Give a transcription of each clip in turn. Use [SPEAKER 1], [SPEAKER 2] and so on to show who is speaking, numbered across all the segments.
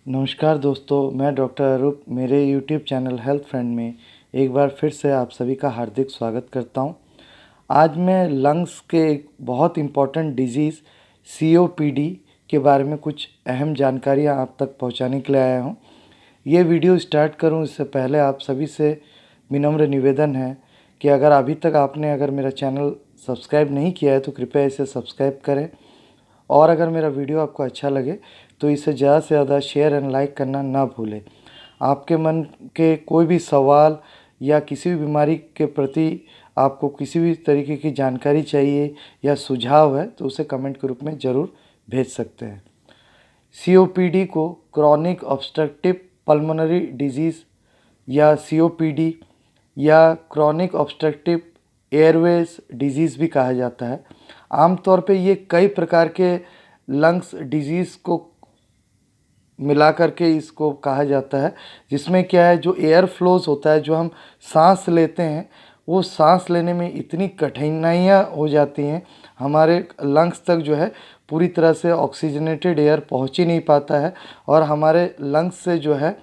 [SPEAKER 1] नमस्कार दोस्तों, मैं डॉक्टर अरूप मेरे यूट्यूब चैनल हेल्थ फ्रेंड में एक बार फिर से आप सभी का हार्दिक स्वागत करता हूं। आज मैं लंग्स के एक बहुत इम्पॉर्टेंट डिजीज़ COPD के बारे में कुछ अहम जानकारियां आप तक पहुंचाने के लिए आया हूं। ये वीडियो स्टार्ट करूं इससे पहले आप सभी से विनम्र निवेदन है कि अगर मेरा चैनल सब्सक्राइब नहीं किया है तो कृपया इसे सब्सक्राइब करें, और अगर मेरा वीडियो आपको अच्छा लगे तो इसे ज़्यादा से ज़्यादा शेयर एंड लाइक करना ना भूलें। आपके मन के कोई भी सवाल या किसी भी बीमारी के प्रति आपको किसी भी तरीके की जानकारी चाहिए या सुझाव है तो उसे कमेंट के रूप में ज़रूर भेज सकते हैं। COPD को क्रॉनिक ऑब्स्ट्रक्टिव पल्मोनरी डिजीज़ या COPD या क्रॉनिक ऑब्स्ट्रक्टिव एयरवेज डिजीज़ भी कहा जाता है। आमतौर पे ये कई प्रकार के लंग्स डिजीज़ को मिला करके इसको कहा जाता है, जिसमें क्या है, जो एयर फ्लोज होता है, जो हम सांस लेते हैं, वो सांस लेने में इतनी कठिनाइयाँ हो जाती हैं, हमारे लंग्स तक जो है पूरी तरह से ऑक्सीजनेटेड एयर पहुंच ही नहीं पाता है, और हमारे लंग्स से जो है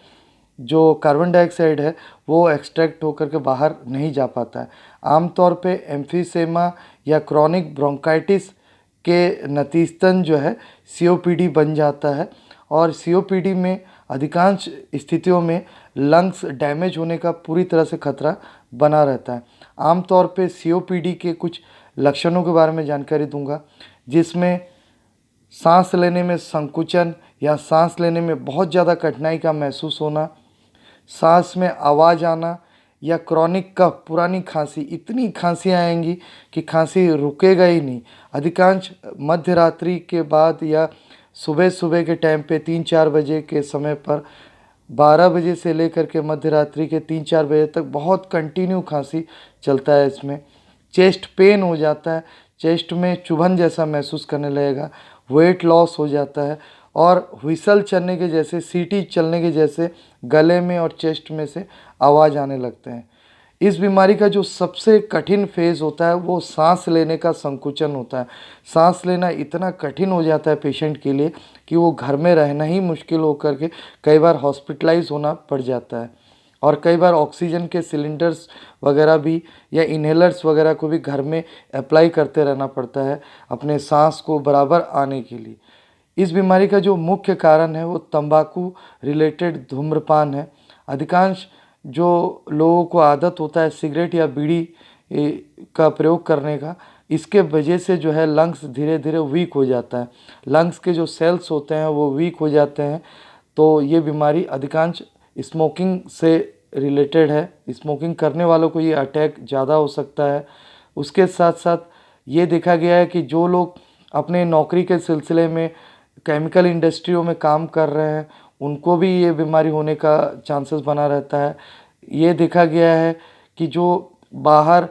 [SPEAKER 1] जो कार्बन डाइऑक्साइड है वो एक्सट्रैक्ट होकर के बाहर नहीं जा पाता है। आमतौर पे एम्फीसेमा या क्रॉनिक ब्रोंकाइटिस के नतीजतन जो है COPD बन जाता है, और COPD में अधिकांश स्थितियों में लंग्स डैमेज होने का पूरी तरह से खतरा बना रहता है। आमतौर पे COPD के कुछ लक्षणों के बारे में जानकारी दूंगा, जिसमें सांस लेने में संकुचन या सांस लेने में बहुत ज़्यादा कठिनाई का महसूस होना, सांस में आवाज़ आना, या क्रॉनिक कफ, पुरानी खांसी, इतनी खांसियाँ आएंगी कि खांसी रुकेगा ही नहीं। अधिकांश मध्य रात्रि के बाद या सुबह सुबह के टाइम पे 3-4 बजे के समय पर 12 बजे से लेकर के मध्य रात्रि के 3-4 बजे तक बहुत कंटिन्यू खांसी चलता है। इसमें चेस्ट पेन हो जाता है, चेस्ट में चुभन जैसा महसूस करने लगेगा, वेट लॉस हो जाता है, और व्हिसल चलने के जैसे, सीटी चलने के जैसे गले में और चेस्ट में से आवाज़ आने लगते हैं। इस बीमारी का जो सबसे कठिन फेज़ होता है वो सांस लेने का संकुचन होता है। सांस लेना इतना कठिन हो जाता है पेशेंट के लिए कि वो घर में रहना ही मुश्किल होकर के कई बार हॉस्पिटलाइज होना पड़ जाता है, और कई बार ऑक्सीजन के सिलेंडर्स वगैरह भी या इन्हेलर्स वगैरह को भी घर में अप्लाई करते रहना पड़ता है अपने सांस को बराबर आने के लिए। इस बीमारी का जो मुख्य कारण है वो तंबाकू रिलेटेड धूम्रपान है। अधिकांश जो लोगों को आदत होता है सिगरेट या बीड़ी का प्रयोग करने का, इसके वजह से जो है लंग्स धीरे धीरे वीक हो जाता है, लंग्स के जो सेल्स होते हैं वो वीक हो जाते हैं। तो ये बीमारी अधिकांश स्मोकिंग से रिलेटेड है। स्मोकिंग करने वालों को ये अटैक ज़्यादा हो सकता है। उसके साथ साथ ये देखा गया है कि जो लोग अपने नौकरी के सिलसिले में केमिकल इंडस्ट्रियों में काम कर रहे हैं, उनको भी ये बीमारी होने का चांसेस बना रहता है। ये देखा गया है कि जो बाहर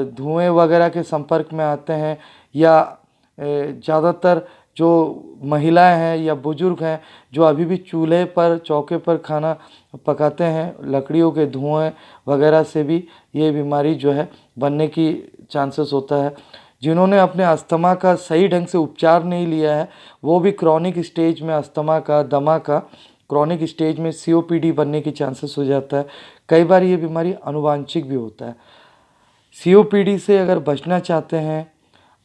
[SPEAKER 1] धुएं वगैरह के संपर्क में आते हैं, या ज़्यादातर जो महिलाएं हैं या बुजुर्ग हैं जो अभी भी चूल्हे पर, चौके पर खाना पकाते हैं, लकड़ियों के धुएं वगैरह से भी ये बीमारी जो है बनने की चांसेस होता है। जिन्होंने अपने अस्थमा का सही ढंग से उपचार नहीं लिया है, वो भी क्रॉनिक स्टेज में अस्थमा का, दमा का क्रॉनिक स्टेज में COPD बनने की चांसेस हो जाता है। कई बार ये बीमारी आनुवांशिक भी होता है। COPD से अगर बचना चाहते हैं,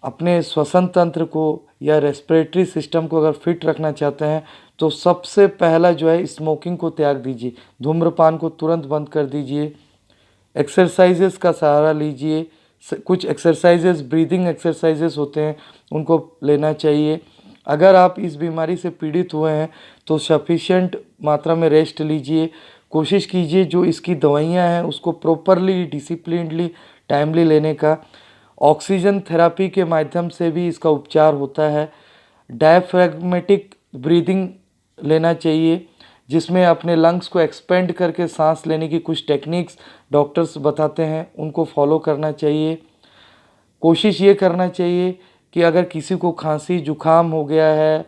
[SPEAKER 1] अपने श्वसन तंत्र को या रेस्पिरेटरी सिस्टम को अगर फिट रखना चाहते हैं, तो सबसे पहला जो है स्मोकिंग को त्याग दीजिए, धूम्रपान को तुरंत बंद कर दीजिए, एक्सरसाइजेस का सहारा लीजिए। कुछ एक्सरसाइजेस, ब्रीदिंग एक्सरसाइजेस होते हैं, उनको लेना चाहिए। अगर आप इस बीमारी से पीड़ित हुए हैं तो सफिशिएंट मात्रा में रेस्ट लीजिए। कोशिश कीजिए जो इसकी दवाइयाँ हैं उसको प्रॉपरली, डिसिप्लिनली, टाइमली लेने का। ऑक्सीजन थेरेपी के माध्यम से भी इसका उपचार होता है। डायफ्रैग्मेटिक ब्रीदिंग लेना चाहिए, जिसमें अपने लंग्स को एक्सपेंड करके सांस लेने की कुछ टेक्निक्स डॉक्टर्स बताते हैं, उनको फॉलो करना चाहिए। कोशिश ये करना चाहिए कि अगर किसी को खांसी जुकाम हो गया है,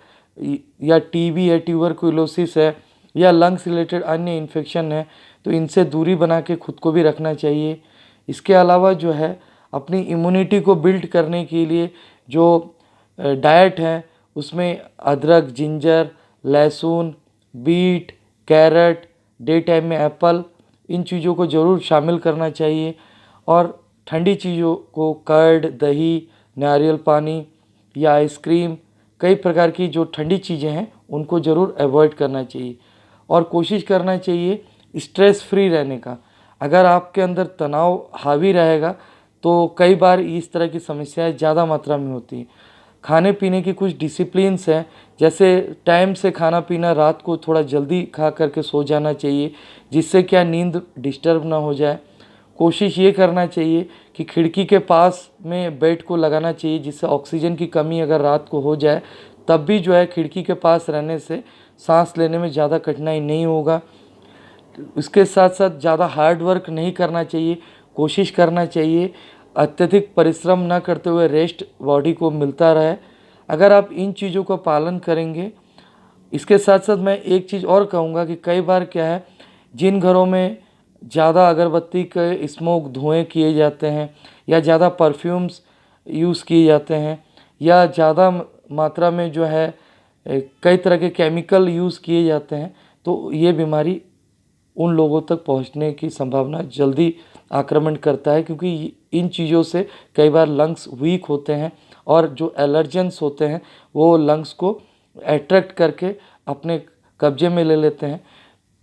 [SPEAKER 1] या TB है, ट्यूबरकुलोसिस है, या लंग्स रिलेटेड अन्य इन्फेक्शन है, तो इनसे दूरी बना के खुद को भी रखना चाहिए। इसके अलावा जो है अपनी इम्यूनिटी को बिल्ड करने के लिए जो डाइट है उसमें अदरक, जिंजर, लहसुन, बीट, कैरेट, डे टाइम में एप्पल, इन चीज़ों को ज़रूर शामिल करना चाहिए। और ठंडी चीज़ों को कर्ड, दही, नारियल पानी या आइसक्रीम, कई प्रकार की जो ठंडी चीज़ें हैं उनको ज़रूर अवॉइड करना चाहिए। और कोशिश करना चाहिए स्ट्रेस फ्री रहने का। अगर आपके अंदर तनाव हावी रहेगा तो कई बार इस तरह की समस्याएं ज़्यादा मात्रा में होती हैं। खाने पीने की कुछ डिसिप्लिन्स हैं, जैसे टाइम से खाना पीना, रात को थोड़ा जल्दी खा करके सो जाना चाहिए, जिससे क्या नींद डिस्टर्ब ना हो जाए। कोशिश ये करना चाहिए कि खिड़की के पास में बेड को लगाना चाहिए, जिससे ऑक्सीजन की कमी अगर रात को हो जाए तब भी जो है खिड़की के पास रहने से सांस लेने में ज़्यादा कठिनाई नहीं होगा। इसके साथ साथ ज़्यादा हार्ड वर्क नहीं करना चाहिए, कोशिश करना चाहिए अत्यधिक परिश्रम ना करते हुए रेस्ट बॉडी को मिलता रहे। अगर आप इन चीज़ों का पालन करेंगे, इसके साथ साथ मैं एक चीज़ और कहूँगा कि कई बार क्या है, जिन घरों में ज़्यादा अगरबत्ती के स्मोक धुएँ किए जाते हैं या ज़्यादा परफ्यूम्स यूज़ किए जाते हैं या ज़्यादा मात्रा में जो है कई तरह के केमिकल यूज़ किए जाते हैं, तो ये बीमारी उन लोगों तक पहुंचने की संभावना जल्दी आक्रमण करता है, क्योंकि इन चीज़ों से कई बार लंग्स वीक होते हैं और जो एलर्जेंस होते हैं वो लंग्स को अट्रैक्ट करके अपने कब्जे में ले लेते हैं,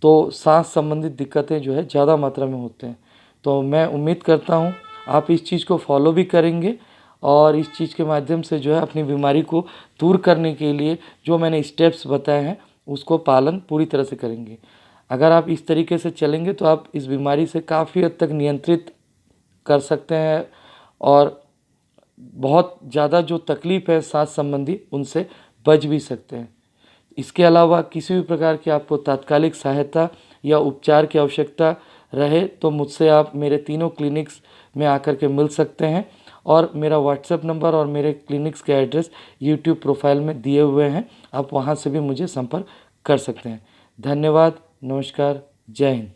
[SPEAKER 1] तो सांस संबंधित दिक्कतें जो है ज़्यादा मात्रा में होते हैं। तो मैं उम्मीद करता हूँ आप इस चीज़ को फॉलो भी करेंगे और इस चीज़ के माध्यम से जो है अपनी बीमारी को दूर करने के लिए जो मैंने स्टेप्स बताए हैं उसको पालन पूरी तरह से करेंगे। अगर आप इस तरीके से चलेंगे तो आप इस बीमारी से काफ़ी हद तक नियंत्रित कर सकते हैं और बहुत ज़्यादा जो तकलीफ़ है सांस संबंधी उनसे बच भी सकते हैं। इसके अलावा किसी भी प्रकार की आपको तात्कालिक सहायता या उपचार की आवश्यकता रहे तो मुझसे आप मेरे तीनों क्लिनिक्स में आकर के मिल सकते हैं और मेरा व्हाट्सएप नंबर और मेरे क्लिनिक्स के एड्रेस यूट्यूब प्रोफाइल में दिए हुए हैं, आप वहां से भी मुझे संपर्क कर सकते हैं। धन्यवाद, नमस्कार, जय हिंद।